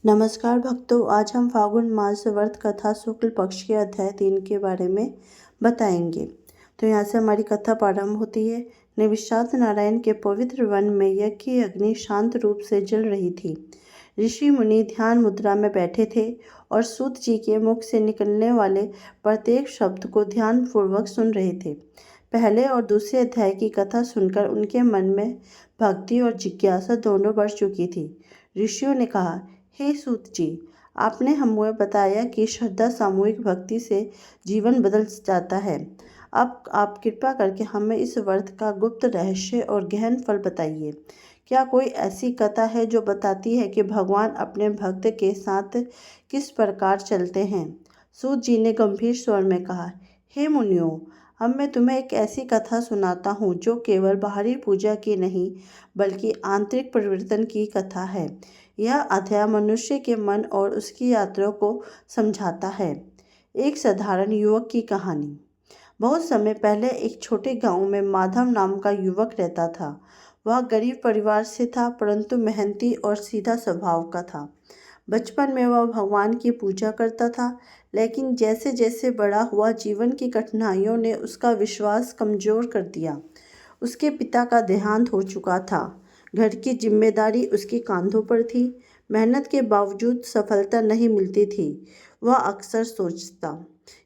नमस्कार भक्तों, आज हम फागुन मास व्रत कथा शुक्ल पक्ष के अध्याय 3 के बारे में बताएंगे। तो यहाँ से हमारी कथा प्रारंभ होती है। निविष्ठात नारायण के पवित्र वन में यज्ञ की अग्नि शांत रूप से जल रही थी। ऋषि मुनि ध्यान मुद्रा में बैठे थे और सूत जी के मुख से निकलने वाले प्रत्येक शब्द को ध्यान पूर्वक सुन रहे थे। पहले और दूसरे अध्याय की कथा सुनकर उनके मन में भक्ति और जिज्ञासा दोनों बढ़ चुकी थी। ऋषियों ने कहा, हे सूत जी, आपने हमें बताया कि श्रद्धा सामूहिक भक्ति से जीवन बदल जाता है। अब आप कृपा करके हमें इस व्रत का गुप्त रहस्य और गहन फल बताइए। क्या कोई ऐसी कथा है जो बताती है कि भगवान अपने भक्त के साथ किस प्रकार चलते हैं? सूत जी ने गंभीर स्वर में कहा, हे मुनियों, अब मैं तुम्हें एक ऐसी कथा सुनाता हूँ जो केवल बाहरी पूजा की नहीं बल्कि आंतरिक परिवर्तन की कथा है। यह अध्याय मनुष्य के मन और उसकी यात्रा को समझाता है। एक साधारण युवक की कहानी। बहुत समय पहले एक छोटे गांव में माधव नाम का युवक रहता था। वह गरीब परिवार से था, परंतु मेहनती और सीधा स्वभाव का था। बचपन में वह भगवान की पूजा करता था, लेकिन जैसे जैसे बड़ा हुआ जीवन की कठिनाइयों ने उसका विश्वास कमजोर कर दिया। उसके पिता का देहांत हो चुका था। घर की जिम्मेदारी उसके कांधों पर थी। मेहनत के बावजूद सफलता नहीं मिलती थी। वह अक्सर सोचता,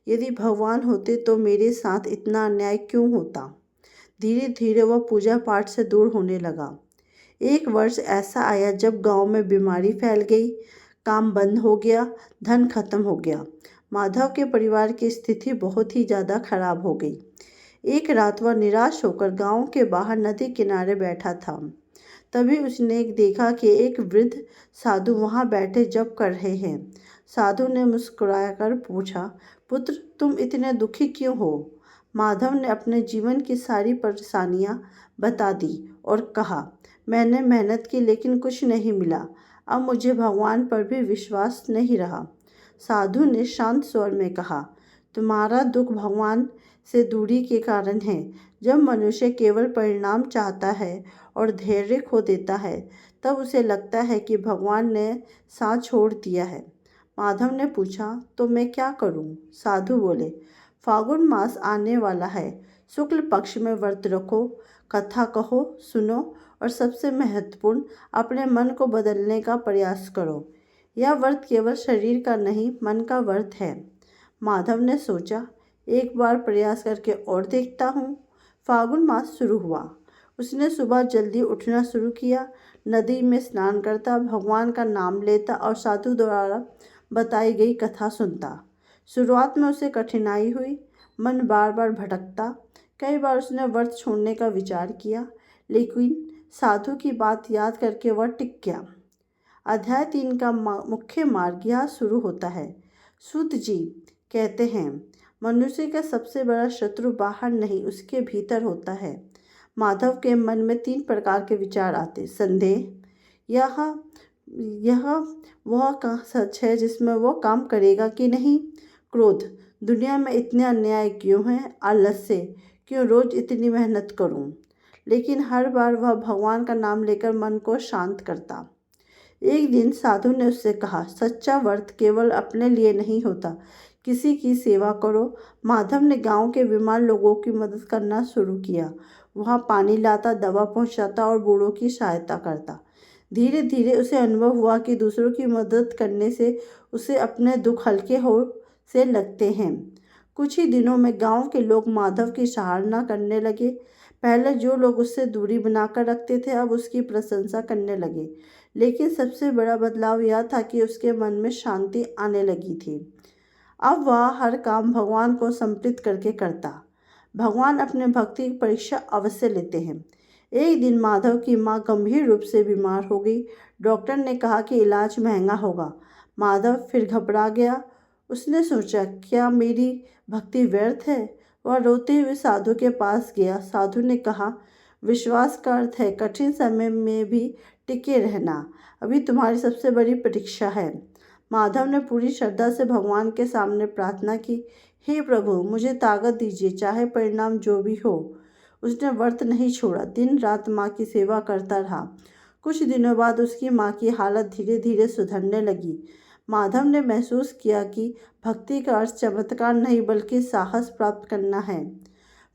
यदि भगवान होते तो मेरे साथ इतना अन्याय क्यों होता। धीरे धीरे वह पूजा पाठ से दूर होने लगा। एक वर्ष ऐसा आया जब गांव में बीमारी फैल गई, काम बंद हो गया, धन खत्म हो गया। माधव के परिवार की स्थिति बहुत ही ज़्यादा खराब हो गई। एक रात वह निराश होकर गांव के बाहर नदी किनारे बैठा था। तभी उसने देखा कि एक वृद्ध साधु वहां बैठे जप कर रहे हैं। साधु ने मुस्कुराकर पूछा, पुत्र, तुम इतने दुखी क्यों हो? माधव ने अपने जीवन की सारी परेशानियां बता दी और कहा, मैंने मेहनत की लेकिन कुछ नहीं मिला। अब मुझे भगवान पर भी विश्वास नहीं रहा। साधु ने शांत स्वर में कहा, तुम्हारा दुख भगवान से दूरी के कारण है। जब मनुष्य केवल परिणाम चाहता है और धैर्य खो देता है, तब उसे लगता है कि भगवान ने साथ छोड़ दिया है। माधव ने पूछा, तो मैं क्या करूं? साधु बोले, फागुन मास आने वाला है, शुक्ल पक्ष में व्रत रखो, कथा कहो, सुनो और सबसे महत्वपूर्ण, अपने मन को बदलने का प्रयास करो। यह व्रत केवल शरीर का नहीं, मन का व्रत है। माधव ने सोचा, एक बार प्रयास करके और देखता हूँ। फागुन मास शुरू हुआ। उसने सुबह जल्दी उठना शुरू किया, नदी में स्नान करता, भगवान का नाम लेता और साधु द्वारा बताई गई कथा सुनता। शुरुआत में उसे कठिनाई हुई, मन बार बार भटकता। कई बार उसने व्रत छोड़ने का विचार किया, लेकिन साधु की बात याद करके वह टिक गया। अध्याय 3 का मुख्य मार्ग यहाँ शुरू होता है। सूत जी कहते हैं, मनुष्य का सबसे बड़ा शत्रु बाहर नहीं, उसके भीतर होता है। माधव के मन में 3 प्रकार के विचार आते। संदेह, यह यह वह का सच है जिसमें वो काम करेगा कि नहीं। क्रोध, दुनिया में इतने अन्याय क्यों हैं। आलस्य, क्यों रोज इतनी मेहनत करूं। लेकिन हर बार वह भगवान का नाम लेकर मन को शांत करता। एक दिन साधु ने उससे कहा, सच्चा व्रत केवल अपने लिए नहीं होता, किसी की सेवा करो। माधव ने गांव के बीमार लोगों की मदद करना शुरू किया। वहाँ पानी लाता, दवा पहुँचाता और बूढ़ों की सहायता करता। धीरे धीरे उसे अनुभव हुआ कि दूसरों की मदद करने से उसे अपने दुख हल्के हो से लगते हैं। कुछ ही दिनों में गांव के लोग माधव की सराहना करने लगे। पहले जो लोग उससे दूरी बनाकर रखते थे, अब उसकी प्रशंसा करने लगे। लेकिन सबसे बड़ा बदलाव यह था कि उसके मन में शांति आने लगी थी। अब वह हर काम भगवान को समर्पित करके करता। भगवान अपने भक्ति की परीक्षा अवश्य लेते हैं। एक दिन माधव की माँ गंभीर रूप से बीमार हो गई। डॉक्टर ने कहा कि इलाज महंगा होगा। माधव फिर घबरा गया। उसने सोचा, क्या मेरी भक्ति व्यर्थ है? वह रोते हुए साधु के पास गया। साधु ने कहा, विश्वास का अर्थ है कठिन समय में भी टिके रहना। अभी तुम्हारी सबसे बड़ी परीक्षा है। माधव ने पूरी श्रद्धा से भगवान के सामने प्रार्थना की, हे प्रभु, मुझे ताकत दीजिए, चाहे परिणाम जो भी हो। उसने व्रत नहीं छोड़ा, दिन रात माँ की सेवा करता रहा। कुछ दिनों बाद उसकी माँ की हालत धीरे धीरे सुधरने लगी। माधव ने महसूस किया कि भक्ति का अर्थ चमत्कार नहीं बल्कि साहस प्राप्त करना है।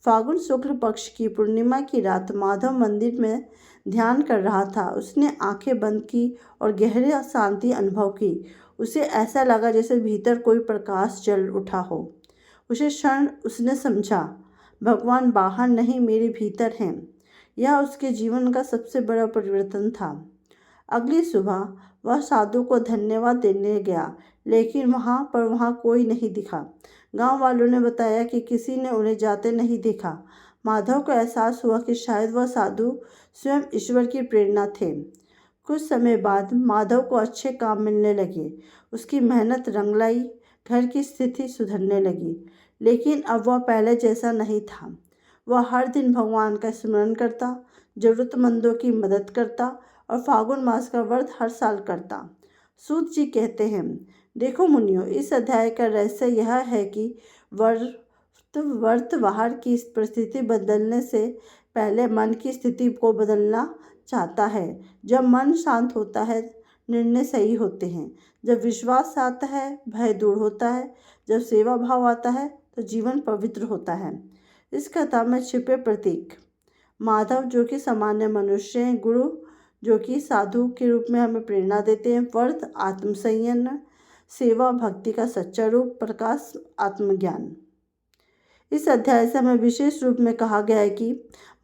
फागुन शुक्ल पक्ष की पूर्णिमा की रात माधव मंदिर में ध्यान कर रहा था। उसने आंखें बंद की और गहरी शांति अनुभव की। उसे ऐसा लगा जैसे भीतर कोई प्रकाश जल उठा हो। उसे क्षण उसने समझा, भगवान बाहर नहीं मेरे भीतर हैं। यह उसके जीवन का सबसे बड़ा परिवर्तन था। अगली सुबह वह साधु को धन्यवाद देने गया, लेकिन वहाँ कोई नहीं दिखा। गांव वालों ने बताया कि किसी ने उन्हें जाते नहीं देखा। माधव को एहसास हुआ कि शायद वह साधु स्वयं ईश्वर की प्रेरणा थे। कुछ समय बाद माधव को अच्छे काम मिलने लगे। उसकी मेहनत रंग लाई, घर की स्थिति सुधरने लगी। लेकिन अब वह पहले जैसा नहीं था। वह हर दिन भगवान का स्मरण करता, जरूरतमंदों की मदद करता और फागुन मास का व्रत हर साल करता। सूत जी कहते हैं, देखो मुनियों, इस अध्याय का रहस्य यह है कि व्रत बाहर की परिस्थिति बदलने से पहले मन की स्थिति को बदलना चाहता है। जब मन शांत होता है, निर्णय सही होते हैं। जब विश्वास आता है, भय दूर होता है। जब सेवा भाव आता है तो जीवन पवित्र होता है। इस कथा में छिपे प्रतीक, माधव जो कि सामान्य मनुष्य हैं, गुरु जो कि साधु के रूप में हमें प्रेरणा देते हैं, व्रत आत्मसंयम, सेवा भक्ति का सच्चा रूप, प्रकाश आत्मज्ञान। इस अध्याय से हमें विशेष रूप में कहा गया है कि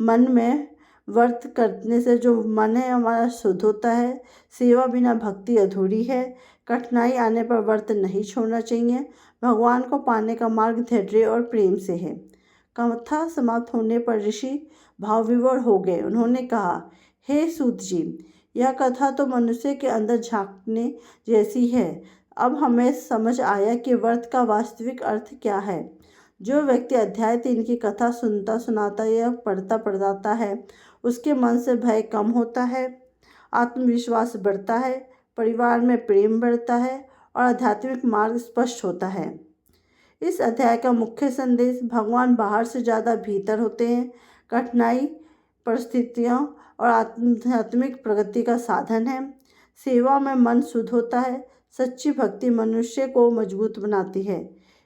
मन में व्रत करने से जो मन है हमारा शुद्ध होता है। सेवा बिना भक्ति अधूरी है। कठिनाई आने पर व्रत नहीं छोड़ना चाहिए। भगवान को पाने का मार्ग धैर्य और प्रेम से है। कथा समाप्त होने पर ऋषि भावविभोर हो गए। उन्होंने कहा, हे सूत जी, यह कथा तो मनुष्य के अंदर झांकने जैसी है। अब हमें समझ आया कि व्रत का वास्तविक अर्थ क्या है। जो व्यक्ति अध्याय 3 की कथा सुनता सुनाता या पढ़ता पढ़ाता है, उसके मन से भय कम होता है, आत्मविश्वास बढ़ता है, परिवार में प्रेम बढ़ता है और आध्यात्मिक मार्ग स्पष्ट होता है। इस अध्याय का मुख्य संदेश, भगवान बाहर से ज़्यादा भीतर होते हैं। कठिनाई परिस्थितियों और आध्यात्मिक प्रगति का साधन है। सेवा में मन शुद्ध होता है। सच्ची भक्ति मनुष्य को मजबूत बनाती है।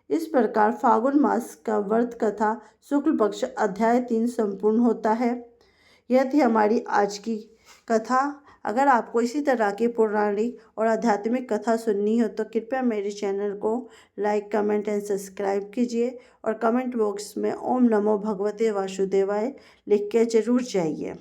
इस प्रकार फागुन मास का व्रत कथा शुक्ल पक्ष अध्याय 3 संपूर्ण होता है। यह थी हमारी आज की कथा। अगर आपको इसी तरह की पौराणिक और आध्यात्मिक कथा सुननी हो तो कृपया मेरे चैनल को लाइक, कमेंट एंड सब्सक्राइब कीजिए और कमेंट बॉक्स में ओम नमो भगवते वासुदेवाय लिख के जरूर जाइए।